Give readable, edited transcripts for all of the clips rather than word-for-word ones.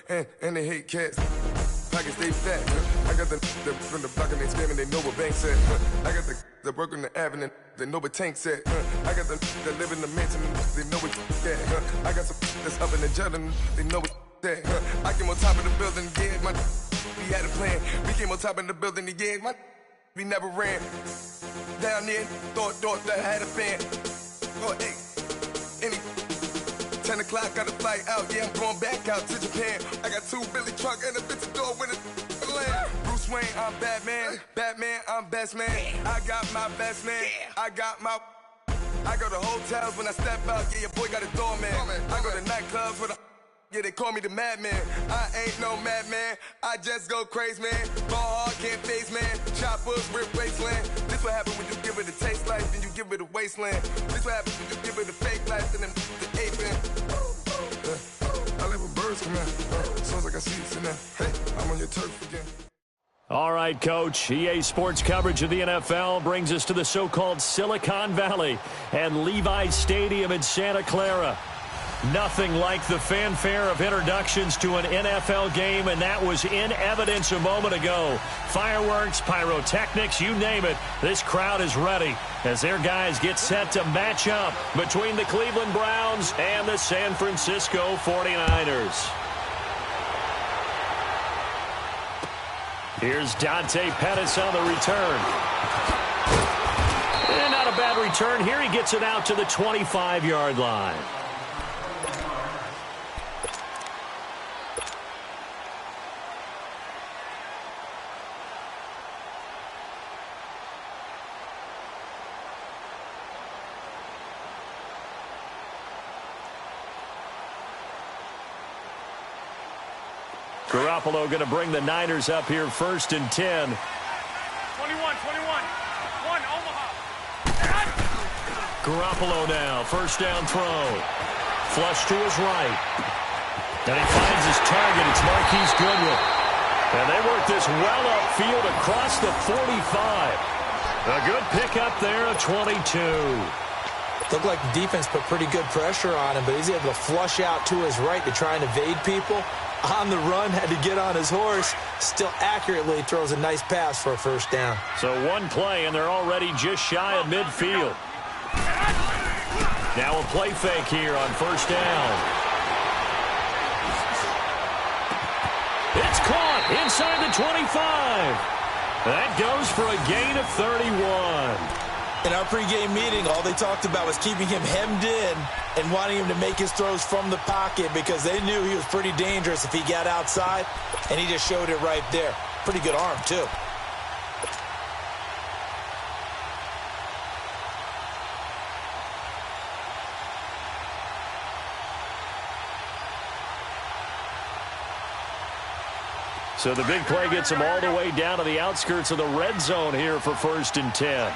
And they hate cats. Pockets stay fat. I got the from the block and they screaming, they know what bank said. I got the work on the avenue, they know what tank said. I got the that live in the mansion, they know what that. I got some that's up in the jet, they know what that. I came on top of the building, yeah, we had a plan. We came on top of the building, yeah, we never ran. Down there, thought that I had a fan. Oh, hey, any 10 o'clock, got a flight out, yeah, I'm going back out to Japan. I got 2 Billy truck and a bitch door with a land. Bruce Wayne, I'm Batman. Batman, I'm best man. I got my best man. I go to hotels when I step out, yeah, your boy got a doorman. I go to nightclubs with yeah, they call me the madman. I ain't no madman, I just go crazy, man. Ball hard, can't face, man. Choppers, rip wasteland. This what happens when you give it a taste life, then you give it a wasteland. This what happens when you give it a fake life, then the ape in. I live with birds come out. Sounds like I see it in there. Hey, I'm on your turf again. All right, Coach. EA Sports coverage of the NFL brings us to the so-called Silicon Valley and Levi's Stadium in Santa Clara. Nothing like the fanfare of introductions to an NFL game, and that was in evidence a moment ago. Fireworks, pyrotechnics, you name it. This crowd is ready as their guys get set to match up between the Cleveland Browns and the San Francisco 49ers. Here's Dante Pettis on the return. And not a bad return. Here he gets it out to the 25-yard line. Garoppolo going to bring the Niners up here 1st and 10. 21, 1, Omaha. Garoppolo now, 1st down throw. Flush to his right. And he finds his target. It's Marquise Goodwin. And they work this well upfield across the 45. A good pickup there of 22. Looked like the defense put pretty good pressure on him, but he's able to flush out to his right to try and evade people. On the run, had to get on his horse. Still accurately throws a nice pass for a 1st down. So one play, and they're already just shy of midfield. Now a play fake here on 1st down. It's caught inside the 25. That goes for a gain of 31. In our pregame meeting, all they talked about was keeping him hemmed in and wanting him to make his throws from the pocket because they knew he was pretty dangerous if he got outside, and he just showed it right there. Pretty good arm, too. So the big play gets him all the way down to the outskirts of the red zone here for 1st and 10.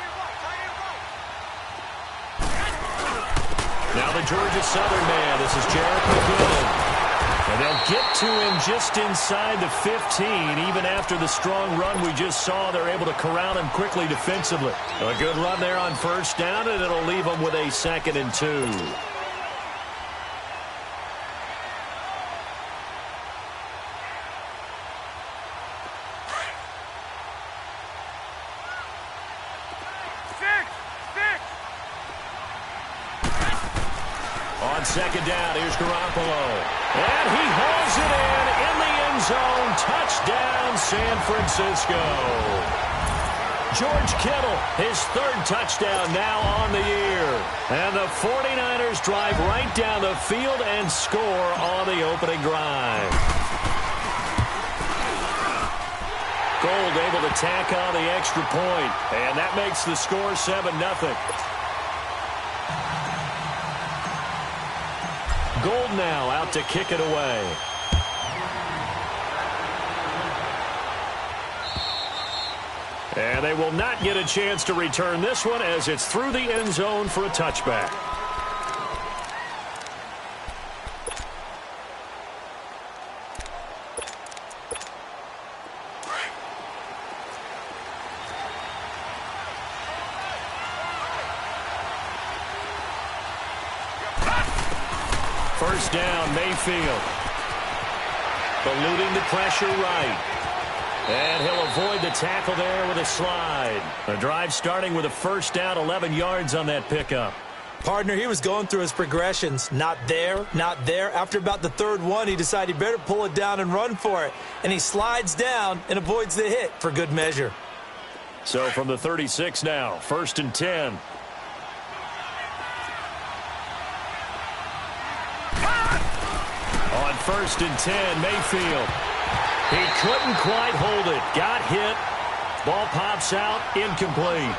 Now the Georgia Southern man. This is Jarrett McGinn. And they'll get to him just inside the 15. Even after the strong run we just saw, they're able to corral him quickly defensively. A good run there on 1st down, and it'll leave him with a 2nd and 2. On 2nd down, here's Garoppolo. And he hauls it in the end zone. Touchdown, San Francisco. George Kittle, his 3rd touchdown now on the year. And the 49ers drive right down the field and score on the opening drive. Gold able to tack on the extra point, and that makes the score 7-0. Gold now out to kick it away. And they will not get a chance to return this one as it's through the end zone for a touchback. First down, Mayfield. eluding the pressure right. And he'll avoid the tackle there with a slide. The drive starting with a first down, 11 yards on that pickup. Partner, he was going through his progressions. Not there, not there. After about the third one, he decided he better pull it down and run for it. And he slides down and avoids the hit for good measure. So from the 36 now, 1st and 10. On 1st and 10, Mayfield. He couldn't quite hold it. Got hit. Ball pops out, incomplete.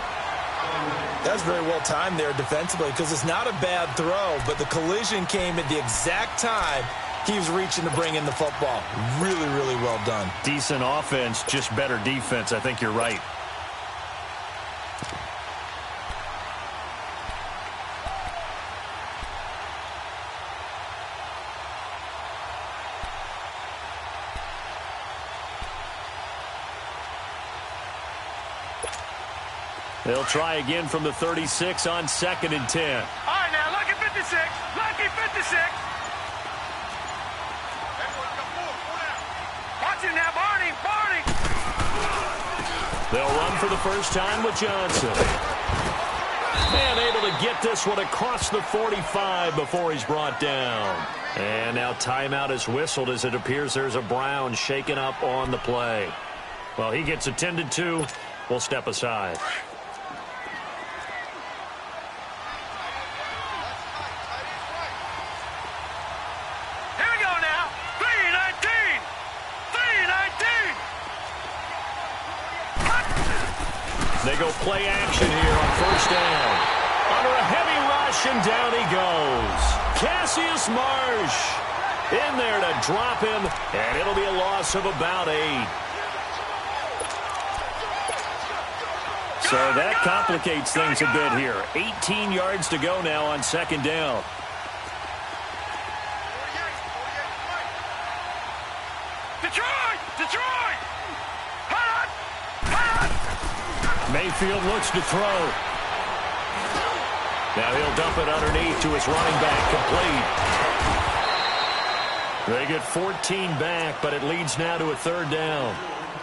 That's very well timed there defensively because it's not a bad throw, but the collision came at the exact time he was reaching to bring in the football. Really, really well done. Decent offense, just better defense. I think you're right. They'll try again from the 36 on 2nd and 10. All right, now, lucky 56. Lucky 56. Watch him now, Barney. Barney. They'll run for the first time with Johnson. And able to get this one across the 45 before he's brought down. And now timeout is whistled as it appears there's a Brown shaken up on the play. Well, he gets attended to. We'll step aside. They go play action here on 1st down. Under a heavy rush, and down he goes. Cassius Marsh in there to drop him, and it'll be a loss of about 8. So that complicates things a bit here. 18 yards to go now on 2nd down. Detroit! Detroit! Mayfield looks to throw. Now he'll dump it underneath to his running back, complete. They get 14 back, but it leads now to a 3rd down.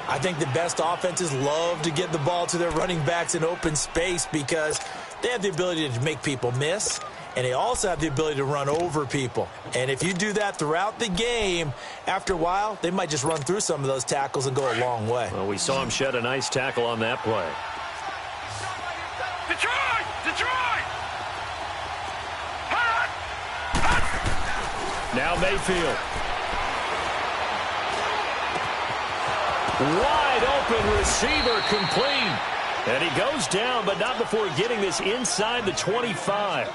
I think the best offenses love to get the ball to their running backs in open space because they have the ability to make people miss, and they also have the ability to run over people. And if you do that throughout the game, after a while, they might just run through some of those tackles and go a long way. Well, we saw him shed a nice tackle on that play. Detroit! Detroit! Now Mayfield. Wide open receiver, complete. And he goes down, but not before getting this inside the 25.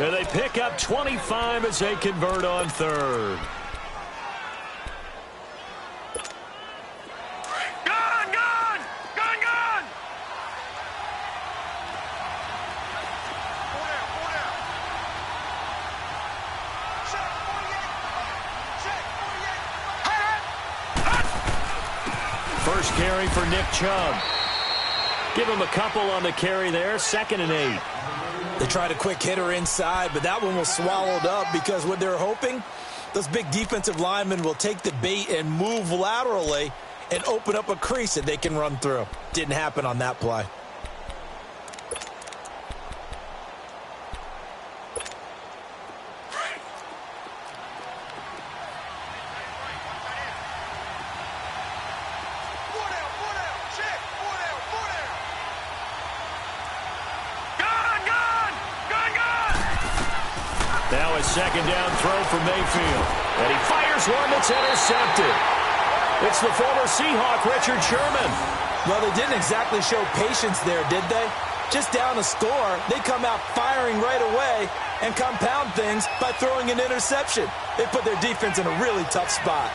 And they pick up 25 as they convert on 3rd. Gone! Gone! Gone! Gone! First carry for Nick Chubb. Give him a couple on the carry there. 2nd and 8. They tried a quick hitter inside, but that one was swallowed up because what they're hoping, those big defensive linemen will take the bait and move laterally and open up a crease that they can run through. Didn't happen on that play. Now a 2nd down throw for Mayfield. And he fires one that's intercepted. It's the former Seahawk, Richard Sherman. Well, they didn't exactly show patience there, did they? Just down a score, they come out firing right away and compound things by throwing an interception. They put their defense in a really tough spot.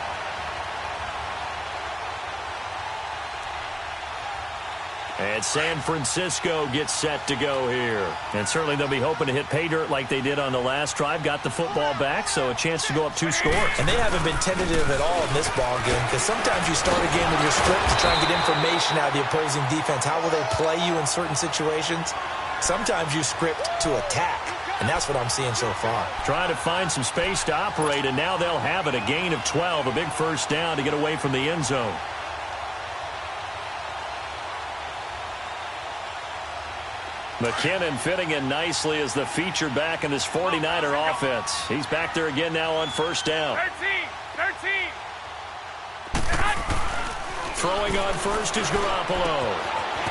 And San Francisco gets set to go here. And certainly they'll be hoping to hit pay dirt like they did on the last drive. Got the football back, so a chance to go up 2 scores. And they haven't been tentative at all in this ball game because sometimes you start a game with your script to try and get information out of the opposing defense. How will they play you in certain situations? Sometimes you script to attack. and that's what I'm seeing so far. Trying to find some space to operate, and now they'll have it. A gain of 12, a big first down to get away from the end zone. McKinnon fitting in nicely as the feature back in this 49er offense. He's back there again now on first down. 13. Throwing on first is Garoppolo.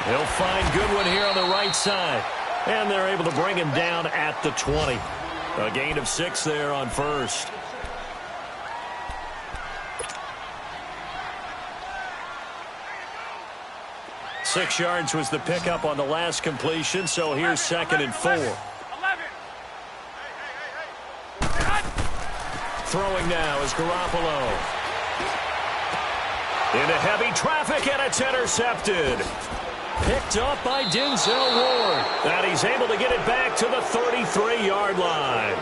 He'll find Goodwin here on the right side. And they're able to bring him down at the 20. A gain of 6 there on first. Six yards was the pickup on the last completion, so here's 2nd and 4. 11. Throwing now is Garoppolo. Into heavy traffic, and it's intercepted. Picked up by Denzel Ward. And he's able to get it back to the 33-yard line.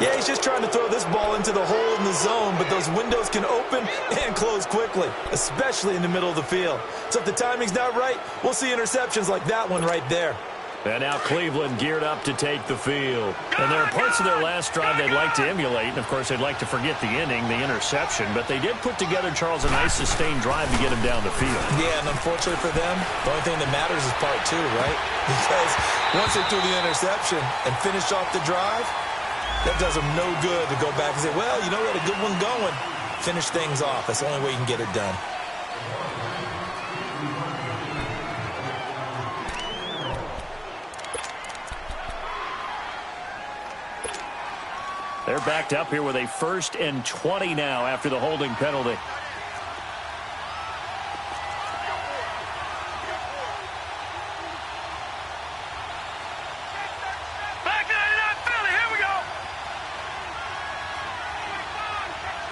Yeah, he's just trying to throw this ball into the hole in the zone, but those windows can open and close quickly, especially in the middle of the field. So if the timing's not right, we'll see interceptions like that one right there. And now Cleveland geared up to take the field. And there are parts of their last drive they'd like to emulate. And, of course, they'd like to forget the inning, the interception. But they did put together, Charles, a nice sustained drive to get him down the field. Yeah, and unfortunately for them, the only thing that matters is part 2, right? Because once they threw the interception and finished off the drive, that does them no good to go back and say, well, you know, we had a good one going. Finish things off. That's the only way you can get it done. They're backed up here with a 1st and 20 now after the holding penalty. Back to 99 Philly. Here we go.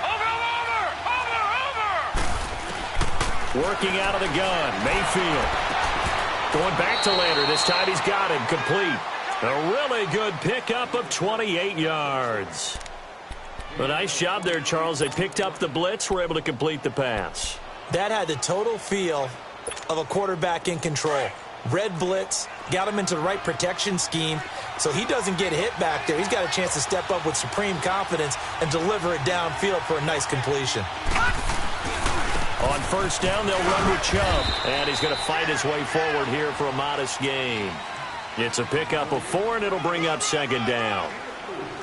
Over. Working out of the gun, Mayfield. Going back to Lander. This time he's got it. Complete. A really good pickup of 28 yards. A nice job there, Charles. They picked up the blitz, were able to complete the pass. That had the total feel of a quarterback in control. Red blitz, got him into the right protection scheme, so he doesn't get hit back there. He's got a chance to step up with supreme confidence and deliver it downfield for a nice completion. On first down, they'll run with Chubb. And he's going to fight his way forward here for a modest gain. It's a pickup of 4, and it'll bring up 2nd down.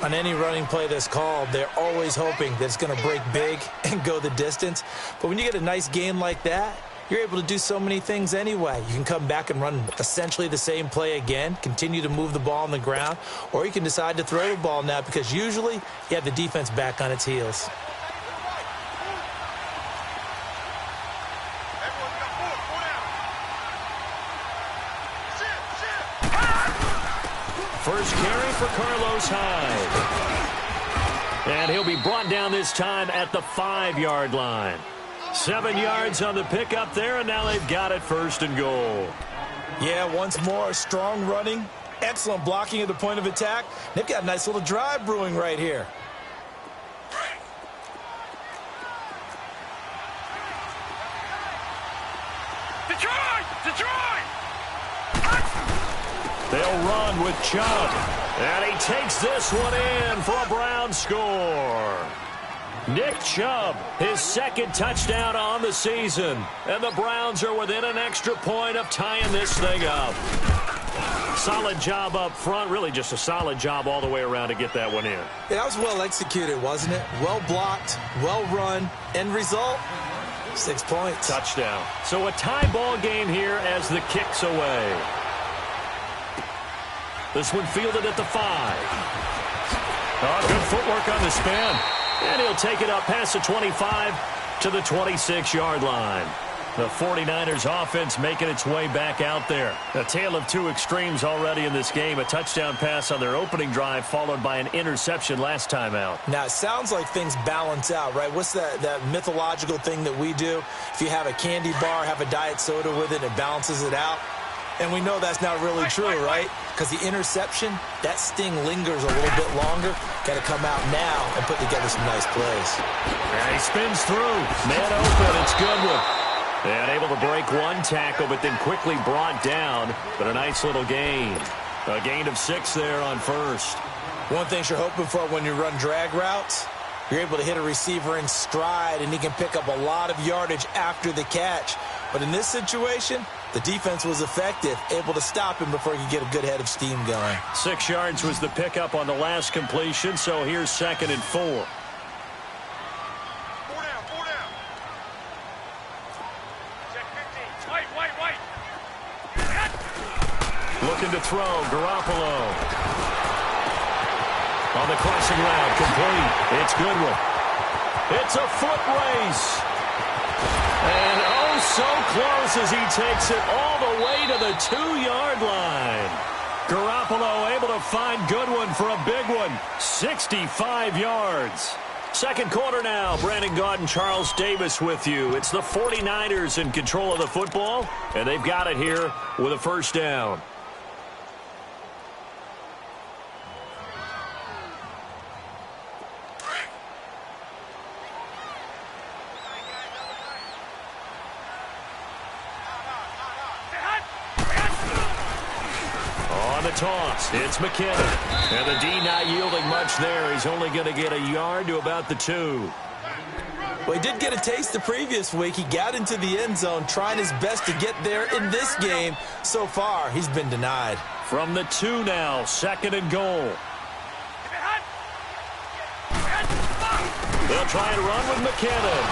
On any running play that's called, they're always hoping that it's going to break big and go the distance. But when you get a nice gain like that, you're able to do so many things anyway. You can come back and run essentially the same play again, continue to move the ball on the ground, or you can decide to throw the ball now because usually you have the defense back on its heels. First carry for Carlos Hyde. And he'll be brought down this time at the 5-yard line. 7 yards on the pickup there, and now they've got it 1st and goal. Yeah, once more, strong running, excellent blocking at the point of attack. They've got a nice little drive brewing right here. Detroit! They'll run with Chubb. And he takes this one in for a Brown score. Nick Chubb, his 2nd touchdown on the season. And the Browns are within an extra point of tying this thing up. Solid job up front. Really just a solid job all the way around to get that one in. Yeah, that was well executed, wasn't it? Well blocked, well run. End result, 6 points. Touchdown. So a tie ball game here as the kick's away. This one fielded at the 5. Oh, good footwork on the spin. And he'll take it up past the 25 to the 26-yard line. The 49ers offense making its way back out there. A tale of 2 extremes already in this game. A touchdown pass on their opening drive followed by an interception last time out. Now, it sounds like things balance out, right? What's that mythological thing that we do? If you have a candy bar, have a diet soda with it, it balances it out. And we know that's not really true, right? Because the interception, that sting lingers a little bit longer. Got to come out now and put together some nice plays. And he spins through. Man open. It's Goodwin. And able to break one tackle, but then quickly brought down. But a nice little gain. A gain of 6 there on first. One thing you're hoping for when you run drag routes, you're able to hit a receiver in stride, and he can pick up a lot of yardage after the catch. But in this situation, the defense was effective, able to stop him before he could get a good head of steam going. 6 yards was the pickup on the last completion, so here's 2nd and 4. 4 down, 4 down. Check 15. White. Looking to throw, Garoppolo. On the crossing route, complete. It's Goodwin. It's a foot race. And oh, so close as he takes it all the way to the 2-yard line. Garoppolo able to find Goodwin for a big one. 65 yards. Second quarter now. Brandon Gaudin, Charles Davis with you. It's the 49ers in control of the football, and they've got it here with a first down. Toss. It's McKinnon. And the D not yielding much there. He's only going to get a yard to about the 2. Well, he did get a taste the previous week. He got into the end zone trying his best to get there in this game. So far, he's been denied. From the 2 now, 2nd and goal. They'll try and run with McKinnon.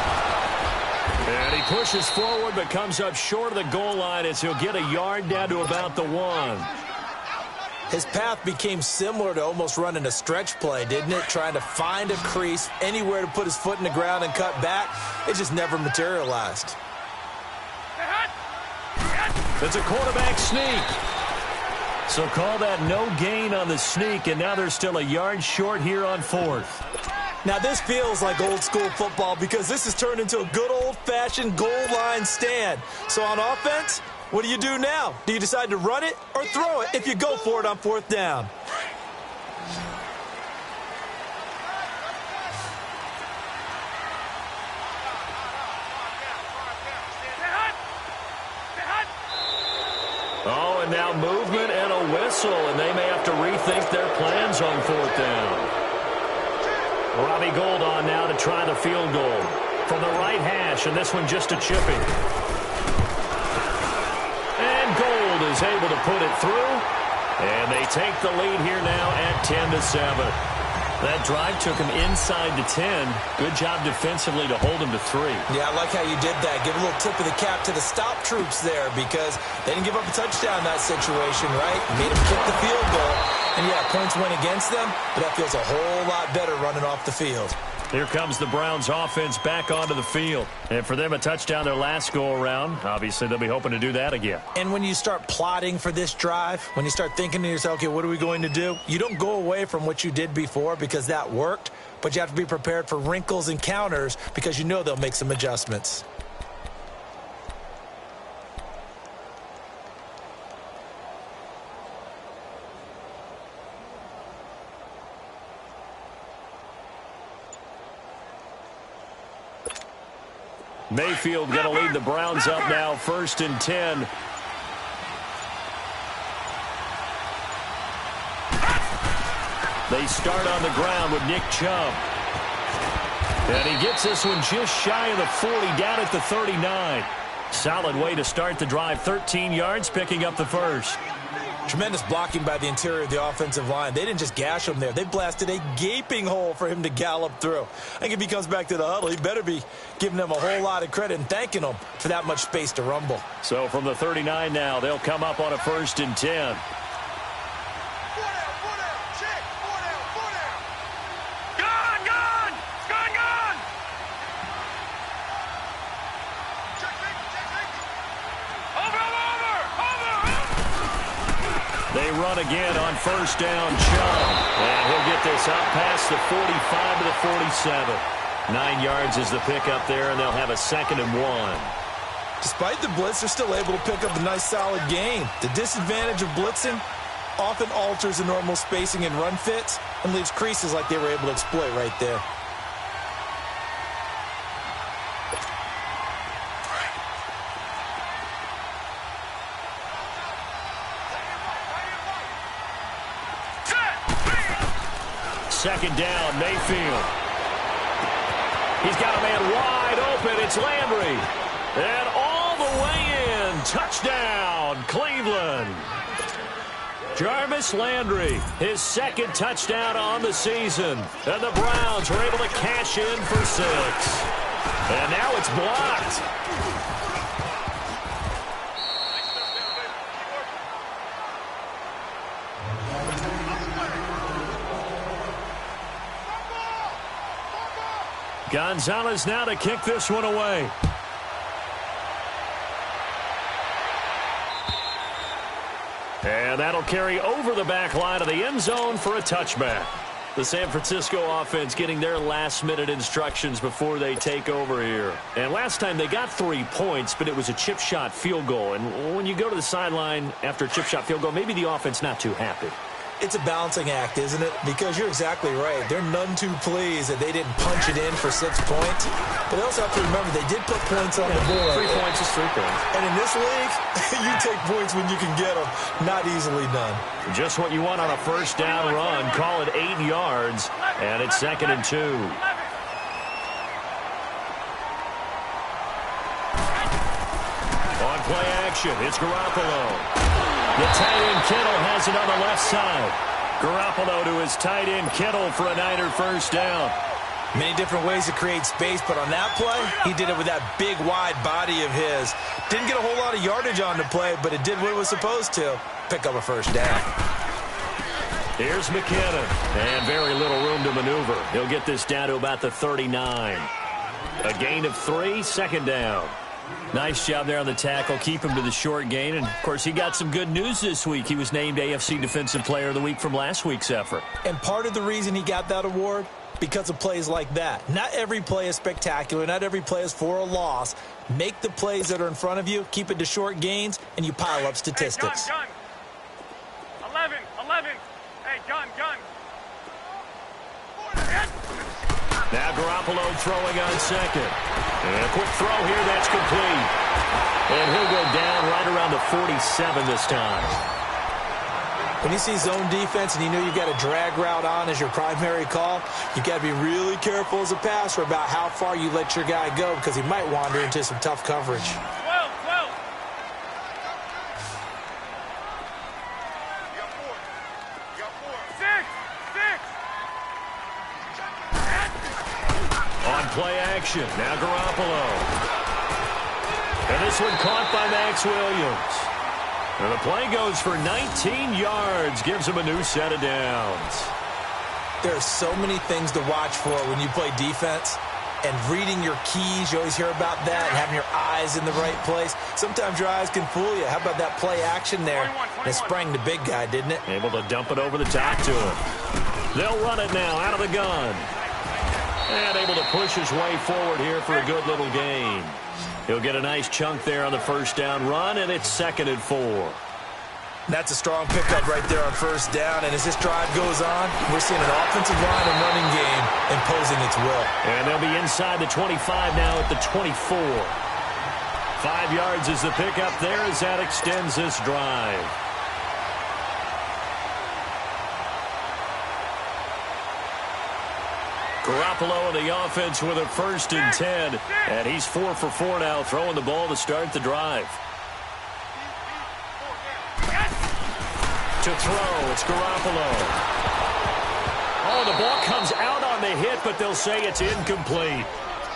And he pushes forward but comes up short of the goal line as he'll get a yard down to about the 1. His path became similar to almost running a stretch play, didn't it? Trying to find a crease, anywhere to put his foot in the ground and cut back. It just never materialized. It's a quarterback sneak. So call that no gain on the sneak, and now they're still a yard short here on 4th. Now this feels like old school football because this has turned into a good old-fashioned goal line stand. So on offense, what do you do now? Do you decide to run it or throw it if you go for it on 4th down? Oh, and now movement and a whistle, and they may have to rethink their plans on 4th down. Robbie Gould on now to try the field goal from the right hash, and this one just a chipping. And Gould is able to put it through, and they take the lead here now at 10-7. That drive took him inside the 10. Good job defensively to hold him to 3. Yeah, I like how you did that. Give a little tip of the cap to the stop troops there because they didn't give up a touchdown in that situation, right? Made them kick the field goal. And, yeah, points went against them, but that feels a whole lot better running off the field. Here comes the Browns offense back onto the field. And for them, a touchdown their last go-around. Obviously, they'll be hoping to do that again. And when you start plotting for this drive, when you start thinking to yourself, okay, what are we going to do? You don't go away from what you did before because that worked, but you have to be prepared for wrinkles and counters because you know they'll make some adjustments. Mayfield going to lead the Browns up now, 1st and 10. They start on the ground with Nick Chubb. And he gets this one just shy of the 40, down at the 39. Solid way to start the drive, 13 yards, picking up the first. Tremendous blocking by the interior of the offensive line. They didn't just gash him there. They blasted a gaping hole for him to gallop through. I think if he comes back to the huddle, he better be giving them a whole lot of credit and thanking them for that much space to rumble. So from the 39 now, they'll come up on a 1st and 10. They run again on 1st down, Chubb. And he'll get this up past the 45 to the 47. 9 yards is the pickup there, and they'll have a 2nd and 1. Despite the blitz, they're still able to pick up a nice, solid gain. The disadvantage of blitzing often alters the normal spacing and run fits and leaves creases like they were able to exploit right there. second down. Mayfield. He's got a man wide open. It's Landry. And all the way in. Touchdown, Cleveland. Jarvis Landry, his second touchdown on the season. And the Browns were able to cash in for 6. And now it's blocked. Gonzalez now to kick this one away. And that'll carry over the back line of the end zone for a touchback. The San Francisco offense getting their last-minute instructions before they take over here. And last time they got 3 points, but it was a chip shot field goal. And when you go to the sideline after a chip shot field goal, maybe the offense not too happy. It's a balancing act, isn't it? Because you're exactly right. They're none too pleased that they didn't punch it in for 6 points. But they also have to remember they did put points on the board. 3 points is 3 points. And in this league, you take points when you can get them. Not easily done. Just what you want on a first down run. Call it 8 yards. And it's 2nd and 2. On play action, it's Garoppolo. The tight end Kittle has it on the left side. Garoppolo to his tight end Kittle for a Niner first down. Many different ways to create space, but on that play, he did it with that big, wide body of his. Didn't get a whole lot of yardage on the play, but it did what it was supposed to. Pick up a first down. Here's McKinnon, and very little room to maneuver. He'll get this down to about the 39. A gain of 3, second down. Nice job there on the tackle. Keep him to the short gain. And, of course, he got some good news this week. He was named AFC Defensive Player of the Week from last week's effort. And part of the reason he got that award, because of plays like that. Not every play is spectacular. Not every play is for a loss. Make the plays that are in front of you, keep it to short gains, and you pile up statistics. Hey, gun. 11. Hey, gun. Now Garoppolo throwing on second. And a quick throw here, that's complete. And he'll go down right around the 47 this time. When you see zone defense and you know you've got a drag route on as your primary call, you've got to be really careful as a passer about how far you let your guy go because he might wander into some tough coverage. 12. You got 4. 6. On play action, now Garoppolo. And this one caught by Max Williams. And the play goes for 19 yards, gives him a new set of downs. There are so many things to watch for when you play defense. And reading your keys, you always hear about that, and having your eyes in the right place. Sometimes your eyes can fool you. How about that play action there? It sprang the big guy, didn't it? Able to dump it over the top to him. They'll run it now out of the gun. And able to push his way forward here for a good little gain. He'll get a nice chunk there on the first down run, and it's 2nd and 4. That's a strong pickup right there on first down. And as this drive goes on, we're seeing an offensive line and running game imposing its will. And they'll be inside the 25 now at the 24. 5 yards is the pickup there as that extends this drive. Garoppolo in the offense with a 1st and 10. And he's 4 for 4 now, throwing the ball to start the drive. To throw, it's Garoppolo. Oh, the ball comes out on the hit, but they'll say it's incomplete.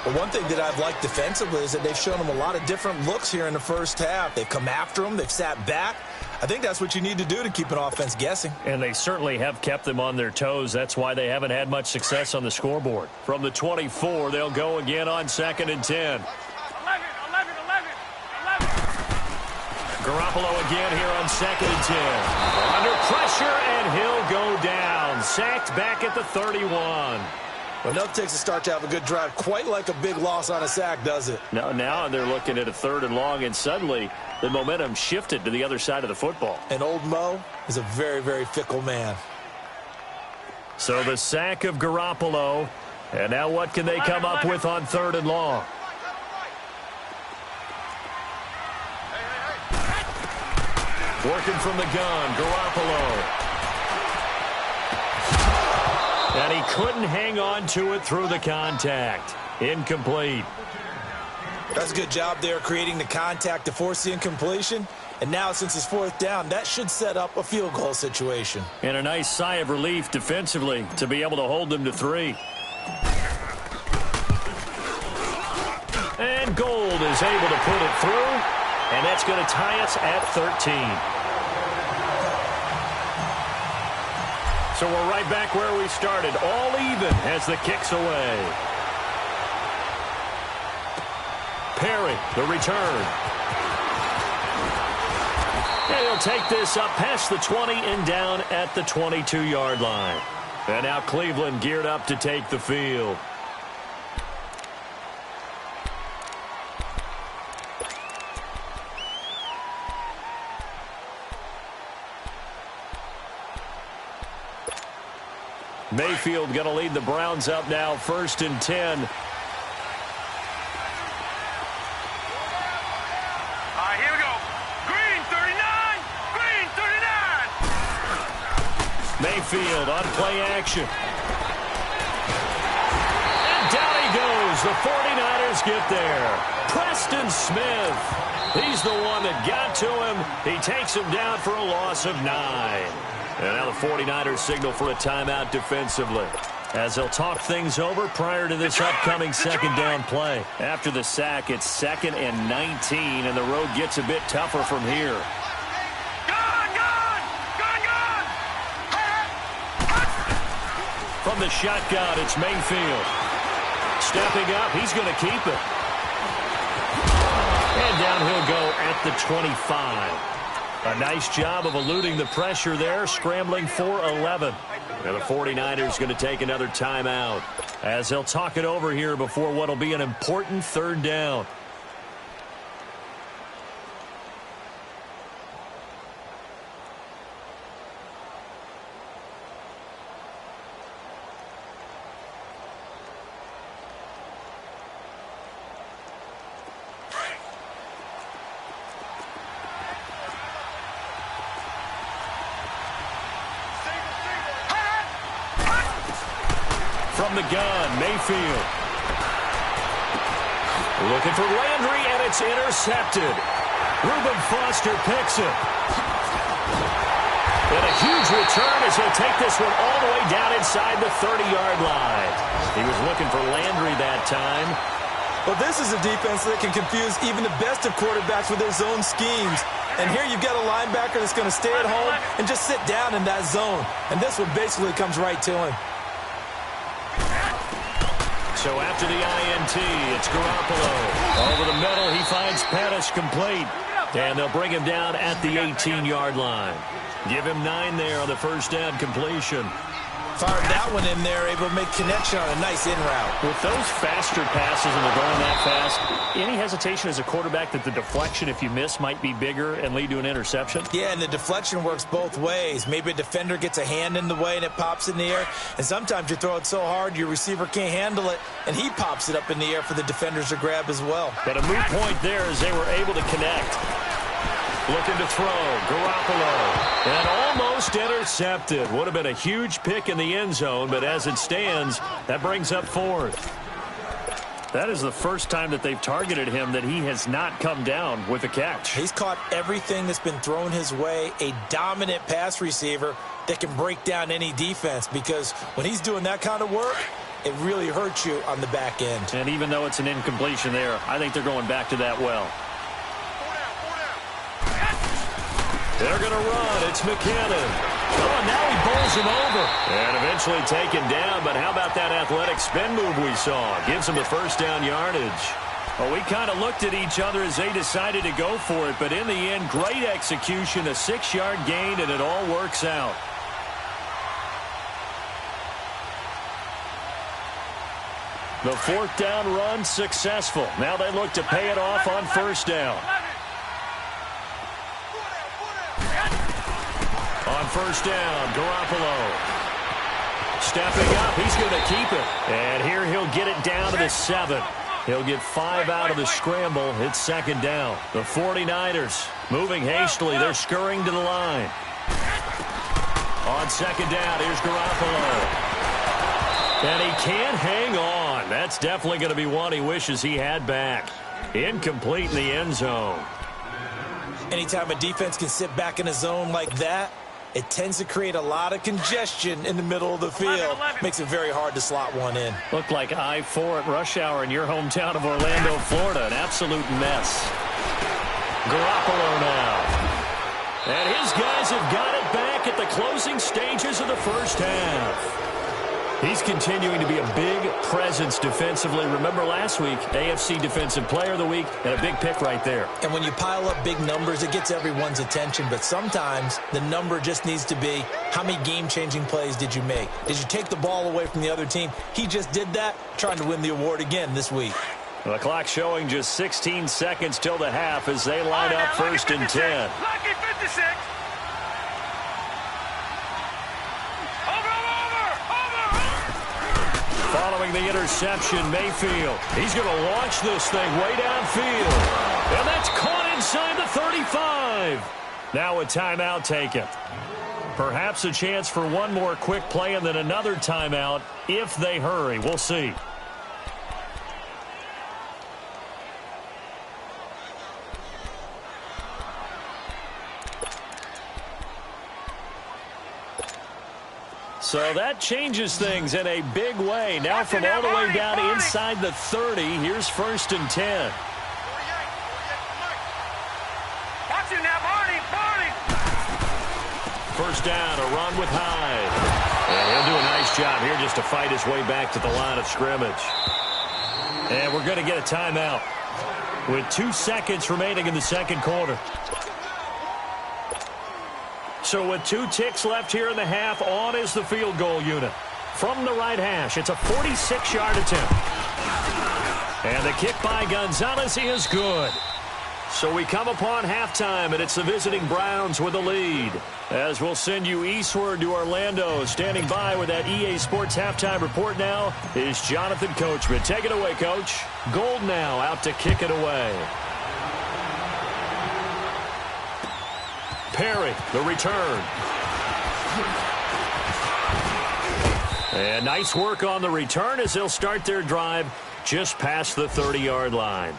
Well, one thing that I've liked defensively is that they've shown them a lot of different looks here in the first half. They've come after them. They've sat back. I think that's what you need to do to keep an offense guessing. And they certainly have kept them on their toes. That's why they haven't had much success on the scoreboard. From the 24, they'll go again on 2nd and 10. 11. Garoppolo again here on 2nd and 10. Under pressure, and he'll go down. Sacked back at the 31. Well, enough takes a start to have a good drive. Quite like a big loss on a sack, does it? Now they're looking at a 3rd and long, and suddenly the momentum shifted to the other side of the football. And old Mo is a very, very fickle man. So the sack of Garoppolo. And now what can they come up with on 3rd and long? Working from the gun, Garoppolo. And he couldn't hang on to it through the contact. Incomplete. That's a good job there creating the contact to force the incompletion. And now, since it's fourth down, that should set up a field goal situation. And a nice sigh of relief defensively to be able to hold them to 3. And Gold is able to put it through. And that's going to tie us at 13. So we're right back where we started. All even as the kick's away. Perry, the return. And he'll take this up past the 20 and down at the 22-yard line. And now Cleveland geared up to take the field. Mayfield going to lead the Browns up now, 1st and 10. Mayfield on play action. And down he goes. The 49ers get there. Preston Smith. He's the one that got to him. He takes him down for a loss of 9. And now the 49ers signal for a timeout defensively, as they'll talk things over prior to this upcoming second down play. After the sack, it's 2nd and 19, and the road gets a bit tougher from here. From the shotgun, it's Mayfield. Stepping up, he's going to keep it. And down he'll go at the 25. A nice job of eluding the pressure there, scrambling for 11. And the 49ers going to take another timeout, as they'll talk it over here before what will be an important 3rd down. From the gun, Mayfield. Looking for Landry, and it's intercepted. Reuben Foster picks it. And a huge return as he'll take this one all the way down inside the 30-yard line. He was looking for Landry that time. Well, this is a defense that can confuse even the best of quarterbacks with their zone schemes. And here you've got a linebacker that's going to stay at home and just sit down in that zone. And this one basically comes right to him. So after the INT, it's Garoppolo. Over the middle, he finds Pettis complete. And they'll bring him down at the 18-yard line. Give him 9 there on the first down completion. Fired that one in there, able to make connection on a nice in route. With those faster passes and they're going that fast, any hesitation as a quarterback that the deflection, if you miss, might be bigger and lead to an interception? Yeah, and the deflection works both ways. Maybe a defender gets a hand in the way and it pops in the air. And sometimes you throw it so hard your receiver can't handle it, and he pops it up in the air for the defenders to grab as well. But a moot point there as they were able to connect. Looking to throw, Garoppolo. And almost intercepted. Would have been a huge pick in the end zone, but as it stands, that brings up 4th. That is the first time that they've targeted him that he has not come down with a catch. He's caught everything that's been thrown his way. A dominant pass receiver that can break down any defense, because when he's doing that kind of work, it really hurts you on the back end. And even though it's an incompletion there, I think they're going back to that well. They're going to run. It's McKinnon. Oh, and now he bowls him over. And eventually taken down, but how about that athletic spin move we saw? Gives him the first down yardage. Well, we kind of looked at each other as they decided to go for it, but in the end, great execution, a 6-yard gain, and it all works out. The 4th down run successful. Now they look to pay it off on first down. On first down, Garoppolo. Stepping up, he's going to keep it. And here he'll get it down to the 7. He'll get 5 out of the scramble. It's second down. The 49ers moving hastily. They're scurrying to the line. On second down, here's Garoppolo. And he can't hang on. That's definitely going to be one he wishes he had back. Incomplete in the end zone. Anytime a defense can sit back in a zone like that, it tends to create a lot of congestion in the middle of the field. Makes it very hard to slot one in. Looked like I-4 at rush hour in your hometown of Orlando, Florida. An absolute mess. Garoppolo now. And his guys have got it back at the closing stages of the first half. He's continuing to be a big presence defensively. Remember last week, AFC Defensive Player of the Week, and a big pick right there. And when you pile up big numbers, it gets everyone's attention. But sometimes the number just needs to be, how many game-changing plays did you make? Did you take the ball away from the other team? He just did that, trying to win the award again this week. The clock showing just 16 seconds till the half as they line up first and 10. Lucky 56. Following the interception, Mayfield. He's going to launch this thing way downfield. And that's caught inside the 35. Now a timeout taken. Perhaps a chance for one more quick play and then another timeout if they hurry. We'll see. So that changes things in a big way. Now from all the way down inside the 30, here's first and 10. Watch it now, Barney. First down, a run with Hyde. And he'll do a nice job here just to fight his way back to the line of scrimmage. And we're going to get a timeout with 2 seconds remaining in the second quarter. So with 2 ticks left here in the half, on is the field goal unit. From the right hash, it's a 46-yard attempt. And the kick by Gonzalez is good. So we come upon halftime, and it's the visiting Browns with a lead. As we'll send you eastward to Orlando. Standing by with that EA Sports halftime report now is Jonathan Coachman. Take it away, Coach. Gold now out to kick it away. Perry, the return. And nice work on the return as they'll start their drive just past the 30-yard line.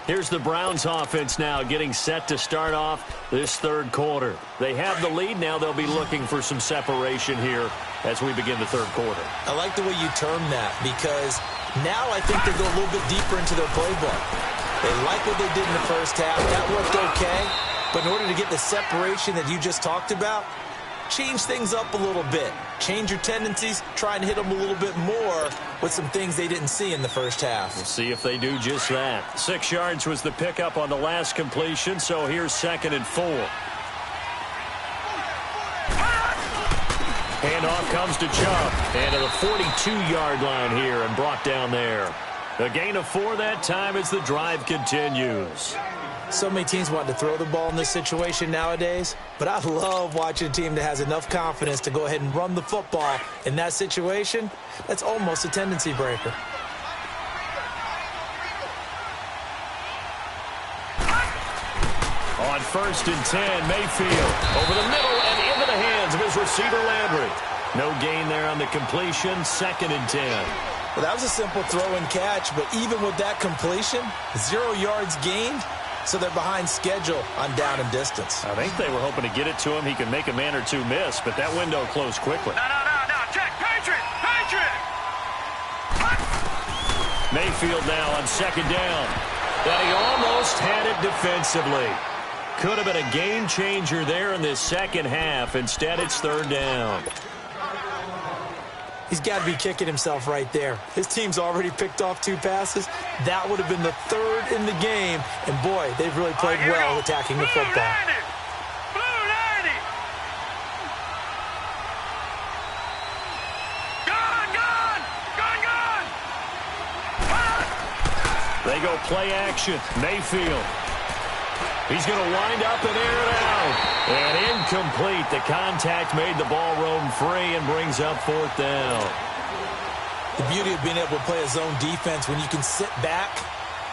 Here's the Browns offense now getting set to start off this third quarter. They have the lead. Now they'll be looking for some separation here as we begin the third quarter. I like the way you term that because now I think they go a little bit deeper into their playbook. They like what they did in the first half. That worked okay. But in order to get the separation that you just talked about, change things up a little bit. Change your tendencies. Try and hit them a little bit more with some things they didn't see in the first half. We'll see if they do just that. 6 yards was the pickup on the last completion, so here's 2nd and 4. Handoff comes to Chubb. And to the 42-yard line here and brought down there. A gain of 4 that time as the drive continues. So many teams want to throw the ball in this situation nowadays, but I love watching a team that has enough confidence to go ahead and run the football in that situation. That's almost a tendency breaker. On 1st and 10, Mayfield over the middle and into the hands of his receiver Landry. No gain there on the completion, 2nd and 10. Well, that was a simple throw and catch, but even with that completion, 0 yards gained. So they're behind schedule on down and distance. I think they were hoping to get it to him. He could make a man or two miss, but that window closed quickly. No. Check. Patriot. Mayfield now on 2nd down. And he almost had it defensively. Could have been a game changer there in this second half. Instead, it's 3rd down. He's got to be kicking himself right there. His team's already picked off 2 passes. That would have been the 3rd in the game. And, boy, they've really played well attacking the football. Blue 90. Gone. They go play action. Mayfield. He's going to wind up and air it out. And incomplete. The contact made the ball roam free and brings up 4th down. The beauty of being able to play a zone defense when you can sit back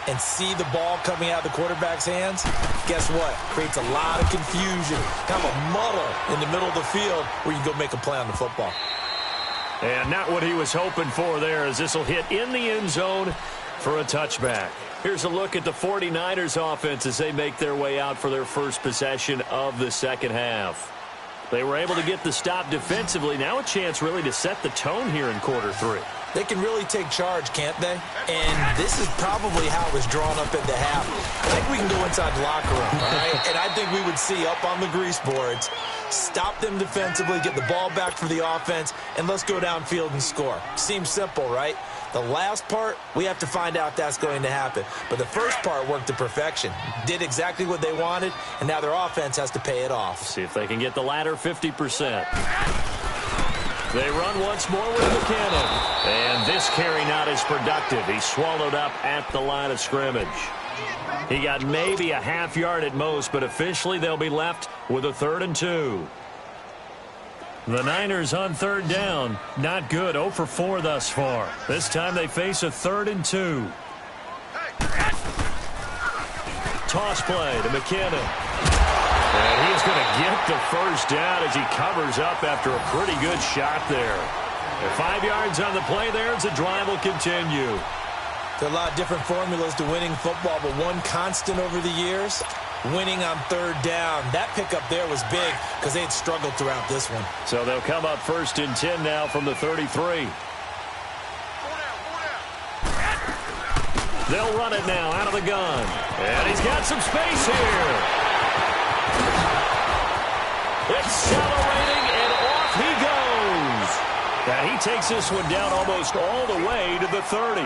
and see the ball coming out of the quarterback's hands, guess what? Creates a lot of confusion, kind of a muddle in the middle of the field where you go make a play on the football. And not what he was hoping for there, as this will hit in the end zone for a touchback. Here's a look at the 49ers offense as they make their way out for their first possession of the second half. They were able to get the stop defensively. Now a chance really to set the tone here in quarter 3. They can really take charge, can't they? And this is probably how it was drawn up at the half. I think we can go inside the locker room, all right? And I think we would see up on the grease boards, stop them defensively, get the ball back for the offense, and let's go downfield and score. Seems simple, right? The last part, we have to find out if that's going to happen. But the first part worked to perfection. Did exactly what they wanted, and now their offense has to pay it off. See if they can get the latter 50%. They run once more with McKinnon. And this carry not as productive. He's swallowed up at the line of scrimmage. He got maybe a half yard at most, but officially they'll be left with a 3rd and 2. The Niners on 3rd down. Not good. 0 for 4 thus far. This time they face a 3rd and 2. Toss play to McKinnon. And he's going to get the first down as he covers up after a pretty good shot there. And 5 yards on the play there as the drive will continue. There are a lot of different formulas to winning football, but one constant over the years, winning on 3rd down. That pickup there was big because they had struggled throughout this one. So they'll come up 1st and 10 now from the 33. They'll run it now out of the gun. And he's got some space here. Accelerating, and off he goes. And he takes this one down almost all the way to the 30.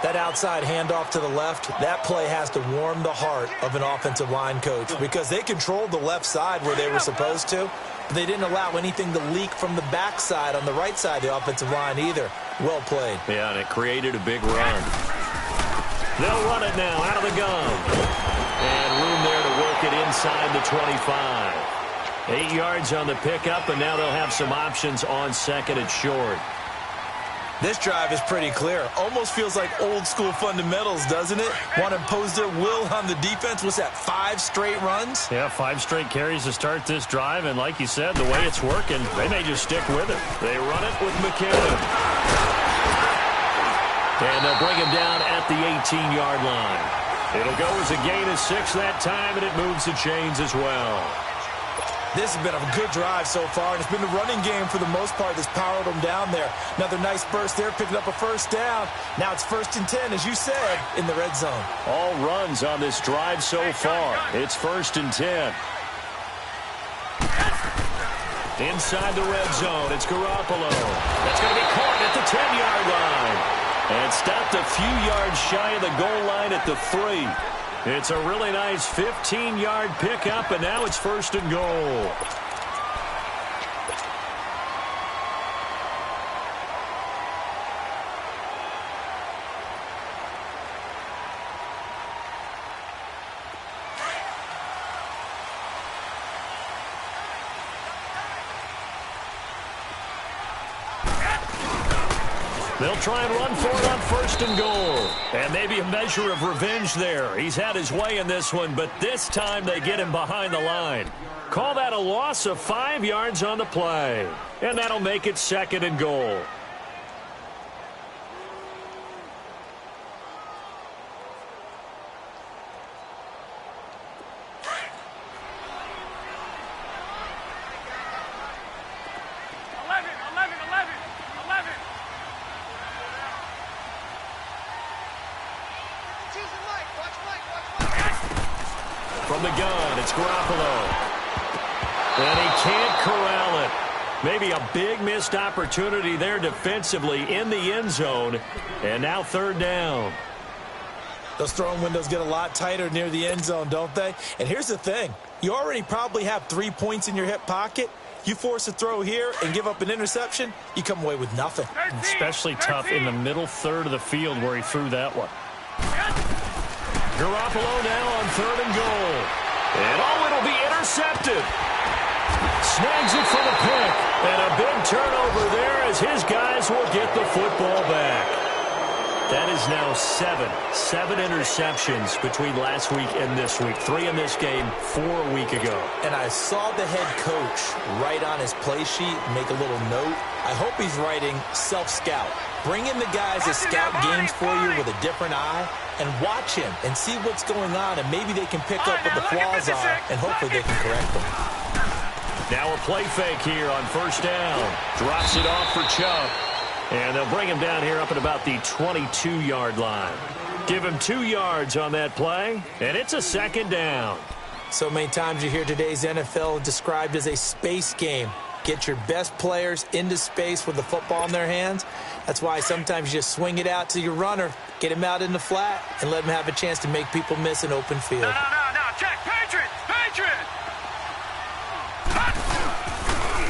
That outside handoff to the left, that play has to warm the heart of an offensive line coach because they controlled the left side where they were supposed to. But they didn't allow anything to leak from the backside on the right side of the offensive line either. Well played. Yeah, and it created a big run. They'll run it now out of the gun. And room there to work it inside the 25. 8 yards on the pickup, and now they'll have some options on 2nd and short. This drive is pretty clear. Almost feels like old school fundamentals, doesn't it? Want to impose their will on the defense. What's that, 5 straight runs? Yeah, 5 straight carries to start this drive, and like you said, the way it's working, they may just stick with it. They run it with McKinnon. And they'll bring him down at the 18-yard line. It'll go as a gain of 6 that time, and it moves the chains as well. This has been a good drive so far, and it's been the running game for the most part that's powered them down there. Another nice burst there, picking up a 1st down. Now it's 1st and 10, as you said, in the red zone. All runs on this drive so far. It's 1st and 10. Inside the red zone, it's Garoppolo. That's going to be caught at the 10-yard line. And stopped a few yards shy of the goal line at the 3. It's a really nice 15-yard pickup, and now it's 1st and goal. They'll try and run for it on 1st and goal. And maybe a measure of revenge there. He's had his way in this one, but this time they get him behind the line. Call that a loss of 5 yards on the play. And that'll make it 2nd and goal. From the gun, it's Garoppolo. And he can't corral it. Maybe a big missed opportunity there defensively in the end zone. And now 3rd down. Those throwing windows get a lot tighter near the end zone, don't they? And here's the thing. You already probably have 3 points in your hip pocket. You force a throw here and give up an interception, you come away with nothing. Especially tough in the middle third of the field where he threw that one. Garoppolo now on 3rd and goal. And it'll be intercepted. Snags it for the pick. And a big turnover there as his guys will get the football back. That is now seven interceptions between last week and this week. 3 in this game, 4 a week ago. And I saw the head coach write on his play sheet, make a little note. I hope he's writing self-scout. Bring in the guys that scout games for you with a different eye and watch him and see what's going on, and maybe they can pick up what the flaws are, and hopefully they can correct them. Now a play fake here on first down. Drops it off for Chubb. And they'll bring him down here up at about the 22-yard line. Give him 2 yards on that play, and it's a second down. So many times you hear today's NFL described as a space game. Get your best players into space with the football in their hands. That's why sometimes you just swing it out to your runner, get him out in the flat, and let him have a chance to make people miss an open field. No. Check. Patriots.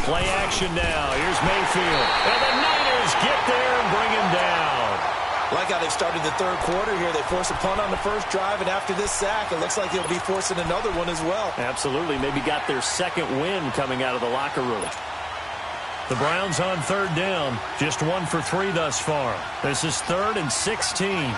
Play action now. Here's Mayfield. And the Niners get there and bring him down. Like how they've started the third quarter here. They force a punt on the first drive, and after this sack, it looks like they'll be forcing another one as well. Absolutely. Maybe got their second win coming out of the locker room. The Browns on third down. Just 1 for 3 thus far. This is 3rd and 16.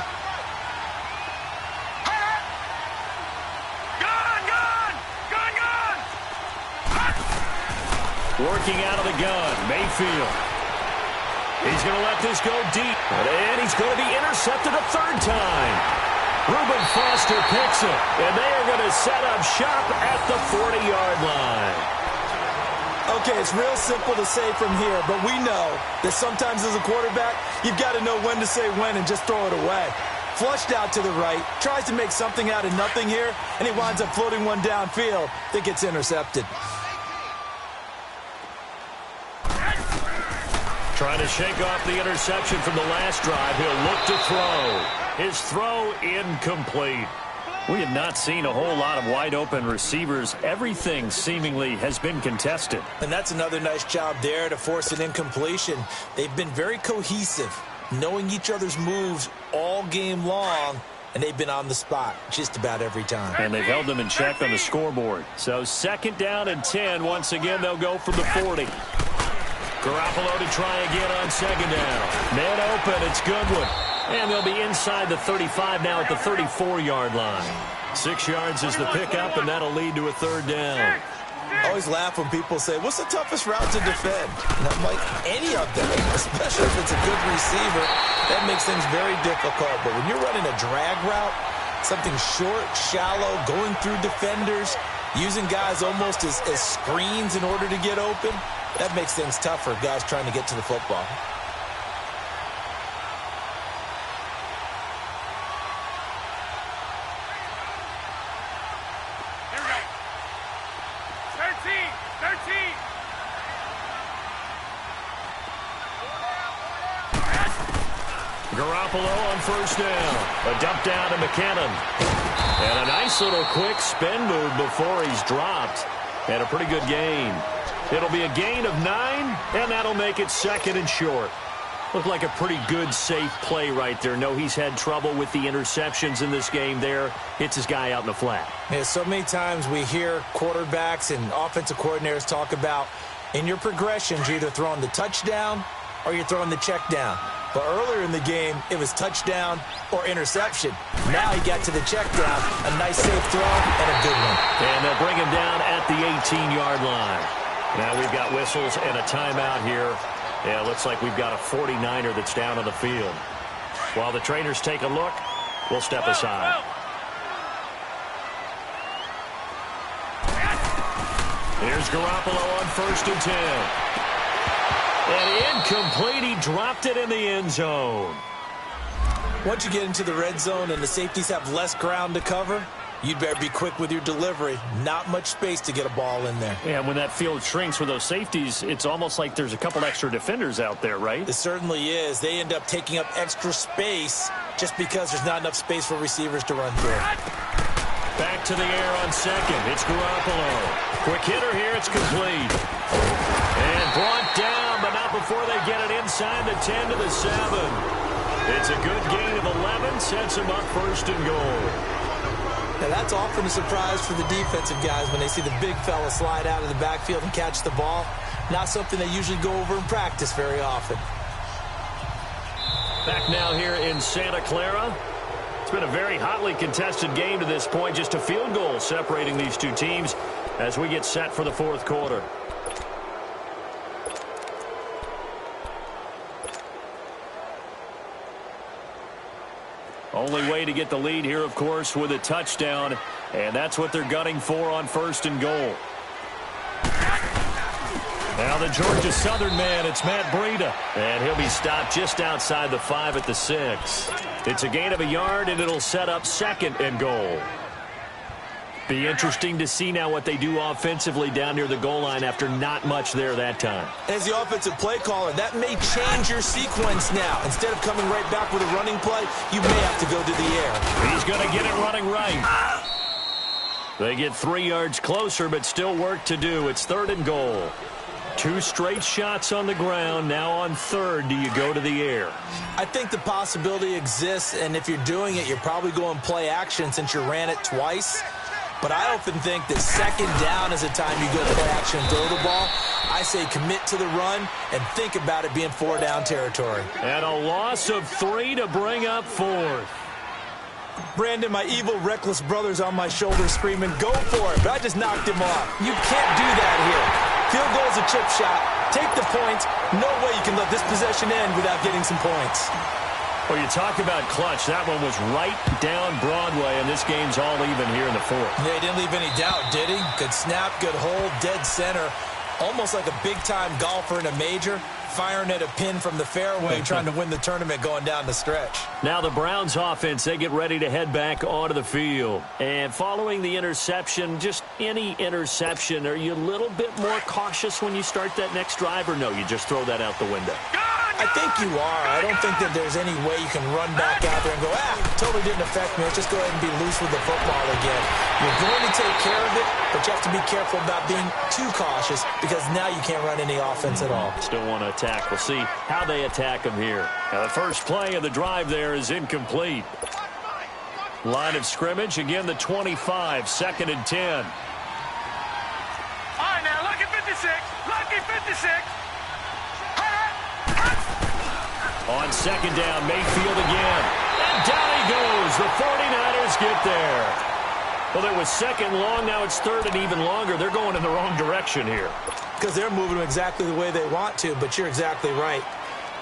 Working out of the gun, Mayfield. He's going to let this go deep. And he's going to be intercepted a 3rd time. Reuben Foster picks it. And they are going to set up shop at the 40-yard line. Okay, it's real simple to say from here, but we know that sometimes as a quarterback, you've got to know when to say when and just throw it away. Flushed out to the right, tries to make something out of nothing here, and he winds up floating one downfield that gets intercepted. Trying to shake off the interception from the last drive. He'll look to throw. His throw incomplete. We have not seen a whole lot of wide-open receivers. Everything seemingly has been contested. And that's another nice job there to force an incompletion. They've been very cohesive, knowing each other's moves all game long, and they've been on the spot just about every time. And they've held them in check on the scoreboard. So 2nd down and 10. Once again, they'll go from the 40. Garoppolo to try again on 2nd down. Man open, it's Goodwin. And they'll be inside the 35 now at the 34-yard line. 6 yards is the pickup, and that'll lead to a 3rd down. I always laugh when people say, what's the toughest route to defend? And I'm like, any of them, especially if it's a good receiver. That makes things very difficult. But when you're running a drag route, something short, shallow, going through defenders, using guys almost as screens in order to get open, that makes things tough for guys trying to get to the football. Here we go. 13. Garoppolo on first down. A dump down to McKinnon. And a nice little quick spin move before he's dropped. And a pretty good gain. It'll be a gain of 9, and that'll make it 2nd and short. Looked like a pretty good, safe play right there. No, he's had trouble with the interceptions in this game there. Hits his guy out in the flat. Yeah, so many times we hear quarterbacks and offensive coordinators talk about in your progressions, you're either throwing the touchdown or you're throwing the check down. But earlier in the game, it was touchdown or interception. Now he got to the check down, a nice safe throw, and a good one. And they'll bring him down at the 18-yard line. Now we've got whistles and a timeout here. Yeah, looks like we've got a 49er that's down on the field. While the trainers take a look, we'll step aside. Here's Garoppolo on 1st and 10. And incomplete. He dropped it in the end zone. Once you get into the red zone and the safeties have less ground to cover, you'd better be quick with your delivery. Not much space to get a ball in there. Yeah, when that field shrinks with those safeties, it's almost like there's a couple extra defenders out there, right? It certainly is. They end up taking up extra space just because there's not enough space for receivers to run through. Back to the air on 2nd. It's Garoppolo. Quick hitter here. It's complete. And brought down, but not before they get it inside the 10 to the 7. It's a good gain of 11. Sets them up 1st and goal. Now, that's often a surprise for the defensive guys when they see the big fella slide out of the backfield and catch the ball. Not something they usually go over in practice very often. Back now here in Santa Clara. It's been a very hotly contested game to this point. Just a field goal separating these two teams as we get set for the fourth quarter. Only way to get the lead here, of course, with a touchdown. And that's what they're gunning for on 1st and goal. Now the Georgia Southern man, it's Matt Breida. And he'll be stopped just outside the 5 at the 6. It's a gain of a yard, and it'll set up 2nd and goal. Be interesting to see now what they do offensively down near the goal line after not much there that time. As the offensive play caller, that may change your sequence now. Instead of coming right back with a running play, you may have to go to the air. He's going to get it running right. They get 3 yards closer, but still work to do. It's 3rd and goal. 2 straight shots on the ground. Now on 3rd, do you go to the air? I think the possibility exists, and if you're doing it, you're probably going play action since you ran it twice. But I often think that 2nd down is a time you go play action and throw the ball. I say commit to the run and think about it being 4-down territory. And a loss of 3 to bring up 4th. Brandon, my evil, reckless brother's on my shoulder screaming, go for it, but I just knocked him off. You can't do that here. Field goal's a chip shot. Take the points. No way you can let this possession end without getting some points. Well, you talk about clutch. That one was right down Broadway, and this game's all even here in the 4th. Yeah, he didn't leave any doubt, did he? Good snap, good hold, dead center. Almost like a big-time golfer in a major, firing at a pin from the fairway, trying to win the tournament going down the stretch. Now the Browns offense, they get ready to head back onto the field. And following the interception, just any interception, are you a little bit more cautious when you start that next drive, or no, you just throw that out the window? I think you are. I don't think that there's any way you can run back out there and go, totally didn't affect me. Let's just go ahead and be loose with the football again. You're going to take care of it, but you have to be careful about being too cautious because now you can't run any offense at all. Still want to attack. We'll see how they attack them here. Now the first play of the drive there is incomplete. Line of scrimmage, again the 25, 2nd and 10. All right, now, lucky 56. Lucky 56. On 2nd down, Mayfield again. And down he goes. The 49ers get there. Well, it was 2nd long. Now it's 3rd and even longer. They're going in the wrong direction here. Because they're moving them exactly the way they want to, but you're exactly right.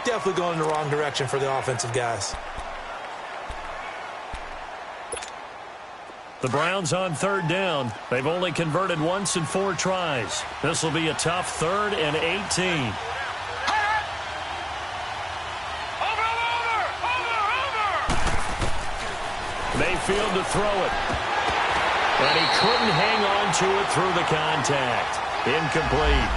Definitely going in the wrong direction for the offensive guys. The Browns on 3rd down. They've only converted once in 4 tries. This will be a tough 3rd and 18. Mayfield to throw it. And he couldn't hang on to it through the contact. Incomplete.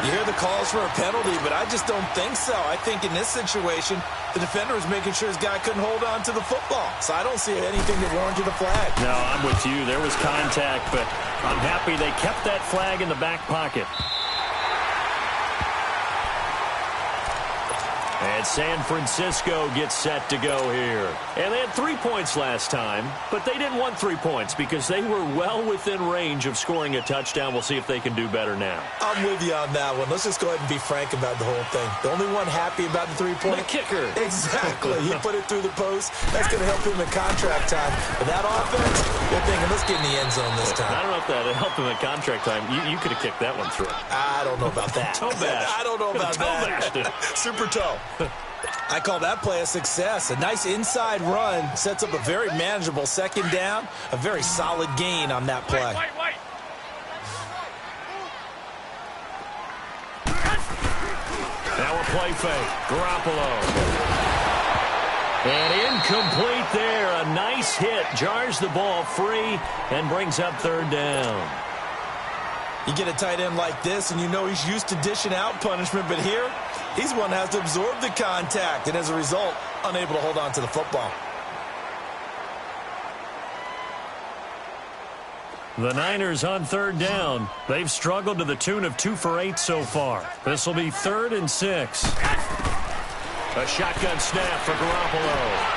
You hear the calls for a penalty, but I just don't think so. I think in this situation, the defender was making sure his guy couldn't hold on to the football. So I don't see anything that warranted a flag. No, I'm with you. There was contact, but I'm happy they kept that flag in the back pocket. And San Francisco gets set to go here. And they had 3 points last time, but they didn't want 3 points because they were well within range of scoring a touchdown. We'll see if they can do better now. I'm with you on that one. Let's just go ahead and be frank about the whole thing. The only one happy about the 3-point? The kicker. Exactly. He put it through the post. That's going to help him in contract time. But that offense, they're thinking, let's get in the end zone this time. I don't know if that helped him in contract time. You could have kicked that one through. I don't know about that. Toe bash. I don't know about that. Super toe. I call that play a success. A nice inside run sets up a very manageable 2nd down. A very solid gain on that play. Wait. Now a play fake. Garoppolo. And incomplete there. A nice hit. Jars the ball free and brings up 3rd down. You get a tight end like this, and you know he's used to dishing out punishment, but here, he's one that has to absorb the contact, and as a result, unable to hold on to the football. The Niners on 3rd down. They've struggled to the tune of 2 for 8 so far. This will be 3rd and 6. A shotgun snap for Garoppolo.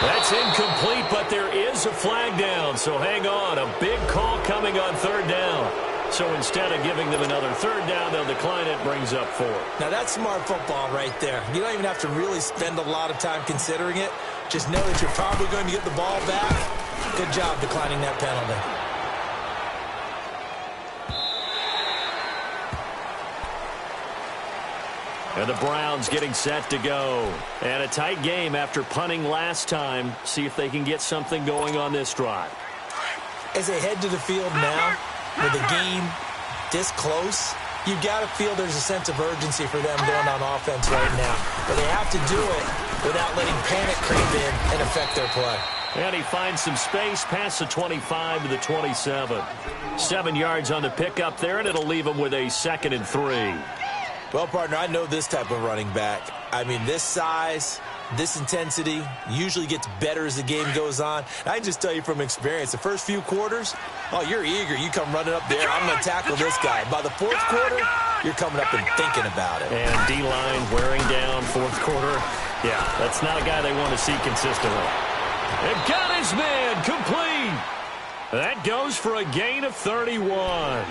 That's incomplete, but there is a flag down, so hang on. A big call coming on 3rd down. So instead of giving them another third down, they'll decline it, brings up 4. Now, that's smart football right there. You don't even have to really spend a lot of time considering it. Just know that you're probably going to get the ball back. Good job declining that penalty. And the Browns getting set to go. And a tight game after punting last time. See if they can get something going on this drive. As they head to the field now, with the game this close, you've got to feel there's a sense of urgency for them going on offense right now. But they have to do it without letting panic creep in and affect their play. And he finds some space past the 25 to the 27. 7 yards on the pickup there, and it'll leave him with a 2nd and 3. Well, partner, I know this type of running back. I mean, this size, this intensity usually gets better as the game goes on. I can just tell you from experience, the first few quarters, oh, you're eager. You come running up there, I'm going to tackle this guy. By the fourth quarter, you're coming up and thinking about it. And D-line wearing down fourth quarter. Yeah, that's not a guy they want to see consistently. And got his man complete. That goes for a gain of 31.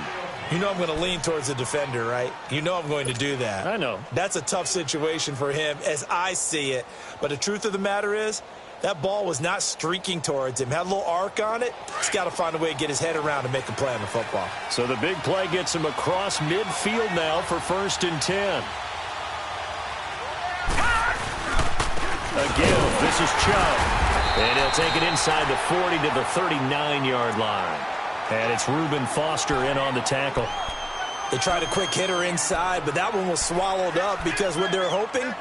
You know I'm going to lean towards the defender, right? You know I'm going to do that. I know. That's a tough situation for him as I see it. But the truth of the matter is, that ball was not streaking towards him. Had a little arc on it. He's got to find a way to get his head around and make a play on the football. So the big play gets him across midfield now for 1st and 10. Again, this is Chubb. And he'll take it inside the 40 to the 39-yard line. And it's Reuben Foster in on the tackle. They tried a quick hitter inside, but that one was swallowed up because what they're hoping,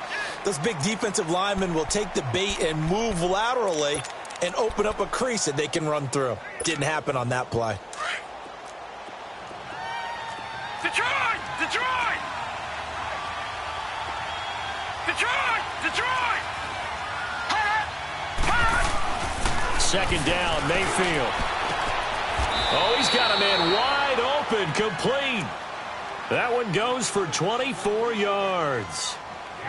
those big defensive linemen will take the bait and move laterally and open up a crease that they can run through. Didn't happen on that play. Detroit! Detroit! Detroit! Detroit! 2nd down, Mayfield. Oh, he's got a man wide open, complete. That one goes for 24 yards.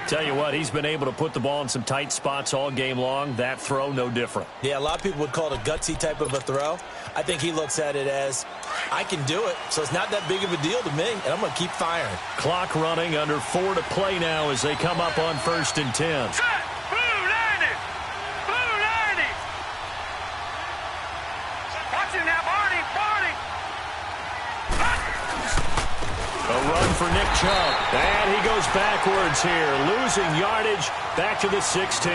Tell you what, he's been able to put the ball in some tight spots all game long. That throw, no different. Yeah, a lot of people would call it a gutsy type of a throw. I think he looks at it as, I can do it, so it's not that big of a deal to me, and I'm going to keep firing. Clock running, under 4 to play now as they come up on 1st and 10. Set! Blue 90! Blue 90! Watching that, Barney! Barney! A run for Nick Chubb. And he goes backwards here, losing yardage back to the 16.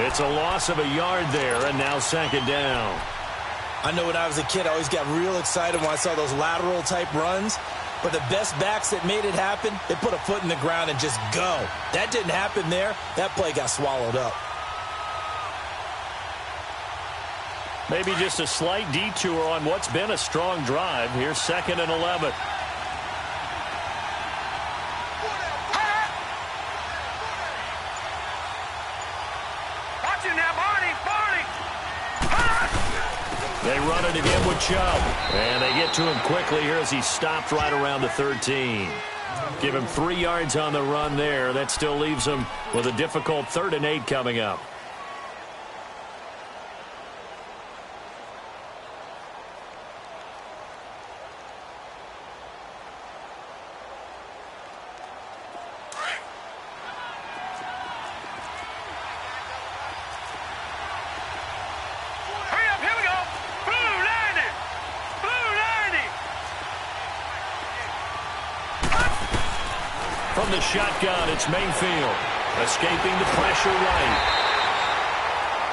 It's a loss of a yard there, and now 2nd down. I know when I was a kid, I always got real excited when I saw those lateral type runs. But the best backs that made it happen, they put a foot in the ground and just go. That didn't happen there. That play got swallowed up. Maybe just a slight detour on what's been a strong drive. Here's 2nd and 11. Watching that, Barney! Barney! They run it again with Chubb. And they get to him quickly here as he stopped right around the 13. Give him 3 yards on the run there. That still leaves him with a difficult 3rd and 8 coming up. From the shotgun, it's Mayfield. Escaping the pressure right.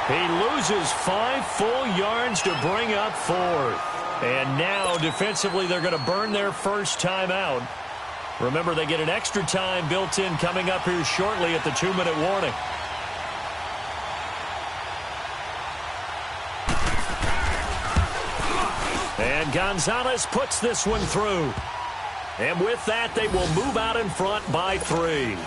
He loses 5 full yards to bring up 4th. And now, defensively, they're going to burn their first time out. Remember, they get an extra time built in coming up here shortly at the 2-minute warning. And Gonzalez puts this one through. And with that, they will move out in front by 3.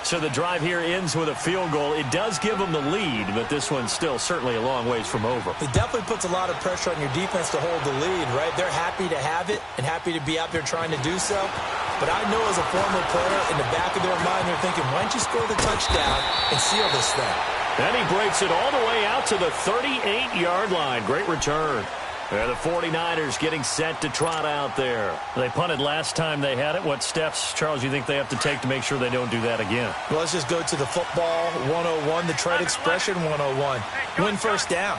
So the drive here ends with a field goal. It does give them the lead, but this one's still certainly a long ways from over. It definitely puts a lot of pressure on your defense to hold the lead, right? They're happy to have it and happy to be out there trying to do so. But I know as a former player, in the back of their mind, they're thinking, why don't you score the touchdown and seal this thing? And he breaks it all the way out to the 38-yard line. Great return. And the 49ers getting set to trot out there. They punted last time they had it. What steps, Charles, you think they have to take to make sure they don't do that again? Well, let's just go to the football 101, the trade expression 101. Win first down.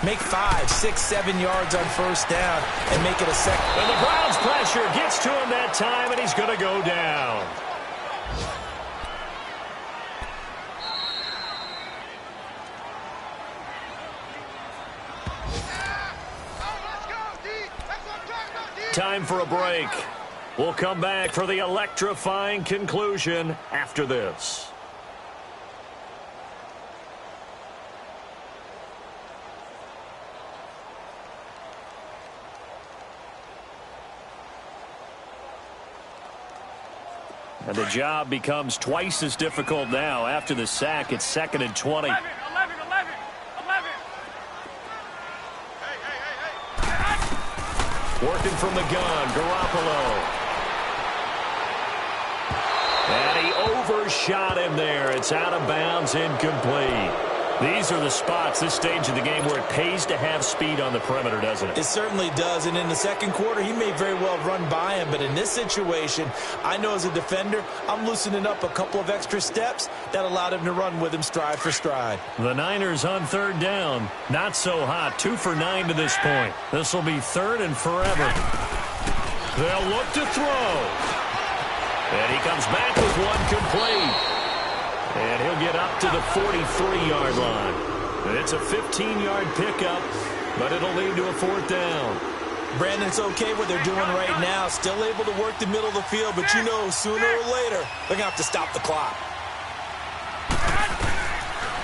Make 5, 6, 7 yards on first down and make it a second. And the Browns pressure gets to him that time, and he's going to go down. Time for a break. We'll come back for the electrifying conclusion after this. And the job becomes twice as difficult now. After the sack, it's 2nd and 20. 11. Working from the gun, Garoppolo. And he overshot him there. It's out of bounds, incomplete. These are the spots, this stage of the game, where it pays to have speed on the perimeter, doesn't it? It certainly does, and in the second quarter, he may very well run by him, but in this situation, I know as a defender, I'm loosening up a couple of extra steps that allowed him to run with him stride for stride. The Niners on 3rd down. Not so hot. 2 for 9 to this point. This will be 3rd and forever. They'll look to throw. And he comes back with one complete. And he'll get up to the 43-yard line. It's a 15-yard pickup, but it'll lead to a 4th down. Brandon, it's okay what they're doing right now. Still able to work the middle of the field, but you know sooner or later they're going to have to stop the clock.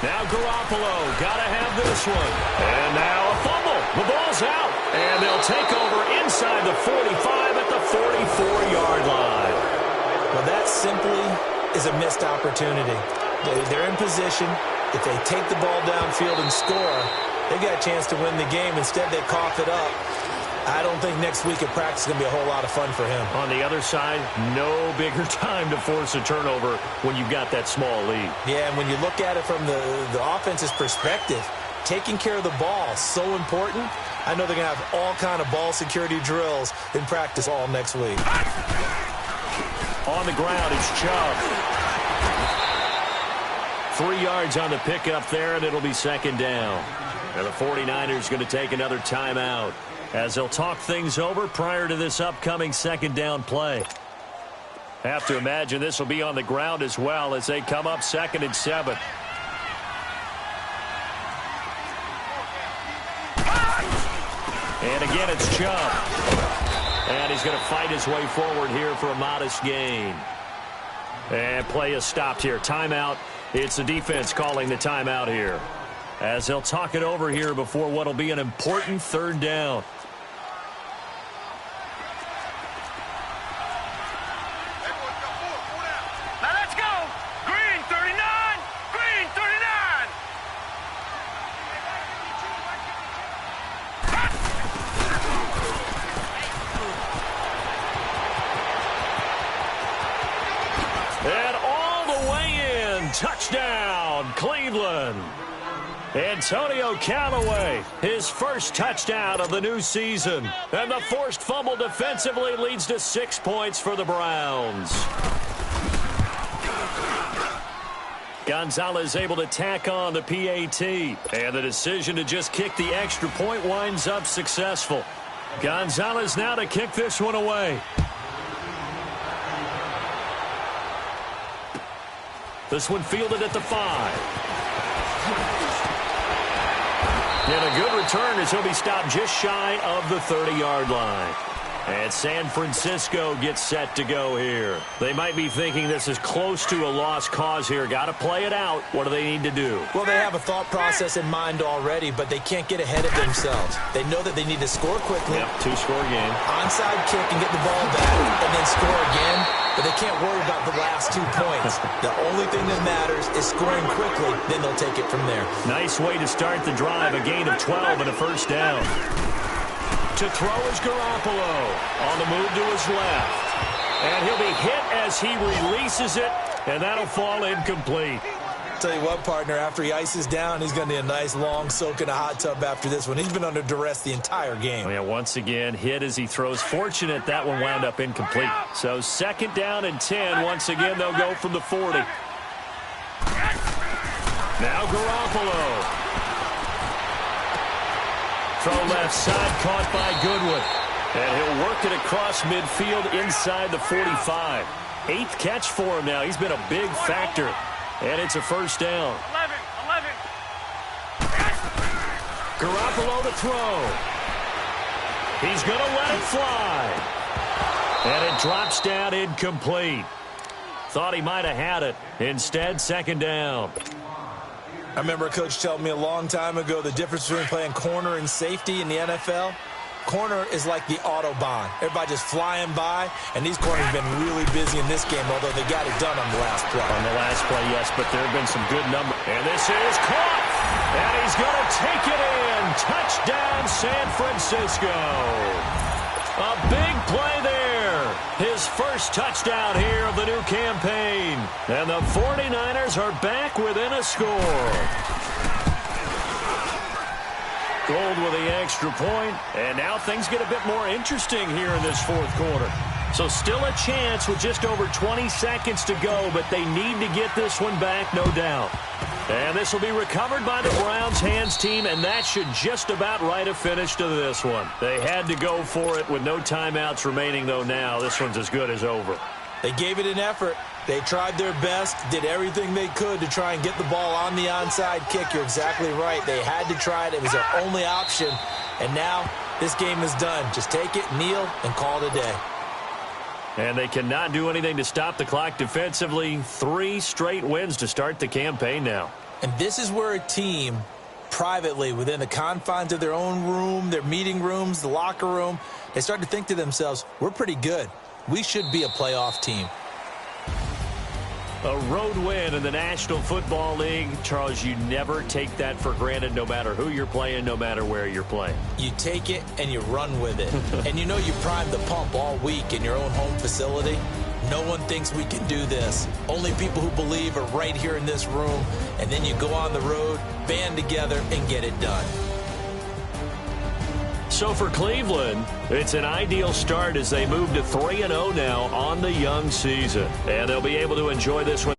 Now Garoppolo, got to have this one. And now a fumble. The ball's out. And they'll take over inside the 45 at the 44-yard line. Well, that simply is a missed opportunity. They're in position. If they take the ball downfield and score, they got a chance to win the game. Instead, they cough it up. I don't think next week at practice is going to be a whole lot of fun for him. On the other side, no bigger time to force a turnover when you've got that small lead. Yeah, and when you look at it from the offense's perspective, taking care of the ball is so important. I know they're going to have all kind of ball security drills in practice all next week. On the ground, it's Chubb. 3 yards on the pickup there, and it'll be 2nd down. And the 49ers going to take another timeout as they'll talk things over prior to this upcoming 2nd down play. Have to imagine this will be on the ground as well as they come up 2nd and 7. And again, it's Chubb. And he's going to fight his way forward here for a modest gain. And play is stopped here. Timeout. It's the defense calling the timeout here, as they'll talk it over here before what will be an important 3rd down. Now let's go. Green 39. Green 39. And all the way in. Touchdown, Cleveland. Antonio Callaway, his first touchdown of the new season. And the forced fumble defensively leads to 6 points for the Browns. Gonzalez able to tack on the PAT. And the decision to just kick the extra point winds up successful. Gonzalez now to kick this one away. This one fielded at the 5. And a good return as he'll be stopped just shy of the 30-yard line. And San Francisco gets set to go here. They might be thinking this is close to a lost cause here. Got to play it out. What do they need to do? Well, they have a thought process in mind already, but they can't get ahead of themselves. They know that they need to score quickly. Yep, 2-score game. Onside kick and get the ball back and then score again. But they can't worry about the last 2 points. The only thing that matters is scoring quickly. Then they'll take it from there. Nice way to start the drive. A gain of 12 and a first down. To throw is Garoppolo. On the move to his left. And he'll be hit as he releases it. And that'll fall incomplete. tell you what, partner, after he ices down, he's going to need a nice long soak in a hot tub after this one. He's been under duress the entire game. Yeah, once again, hit as he throws. Fortunate that one wound up incomplete. So 2nd down and 10. Once again, they'll go from the 40. Now Garoppolo. Throw left side, caught by Goodwin. And he'll work it across midfield inside the 45. 8th catch for him now. He's been a big factor. And it's a 1st down. 11. Garoppolo to throw. He's going to let it fly. And it drops down incomplete. Thought he might have had it. Instead, 2nd down. I remember a coach telling me a long time ago the difference between playing corner and safety in the NFL. Corner is like the Autobahn. Everybody just flying by, and these corners have been really busy in this game, although they got it done on the last play. On the last play, yes, but there have been some good numbers. And this is caught, and he's going to take it in. Touchdown, San Francisco. A big play there. His first touchdown here of the new campaign. And the 49ers are back within a score. Gold with the extra point, and now things get a bit more interesting here in this 4th quarter. So still a chance with just over 20 seconds to go, but they need to get this one back, no doubt. And this will be recovered by the Browns hands team, and that should just about write a finish to this one. They had to go for it with no timeouts remaining, though now this one's as good as over. They gave it an effort. They tried their best, did everything they could to try and get the ball on the onside kick. You're exactly right. They had to try it. It was their only option. And now this game is done. Just take it, kneel, and call it a day. And they cannot do anything to stop the clock defensively. 3 straight wins to start the campaign now. And this is where a team, privately, within the confines of their own room, their meeting rooms, the locker room, they start to think to themselves, we're pretty good. We should be a playoff team. A road win in the National Football League. Charles, you never take that for granted no matter who you're playing, no matter where you're playing. You take it and you run with it. And you know you primed the pump all week in your own home facility. No one thinks we can do this. Only people who believe are right here in this room. And then you go on the road, band together, and get it done. So for Cleveland, it's an ideal start as they move to 3-0 now on the young season. And they'll be able to enjoy this one.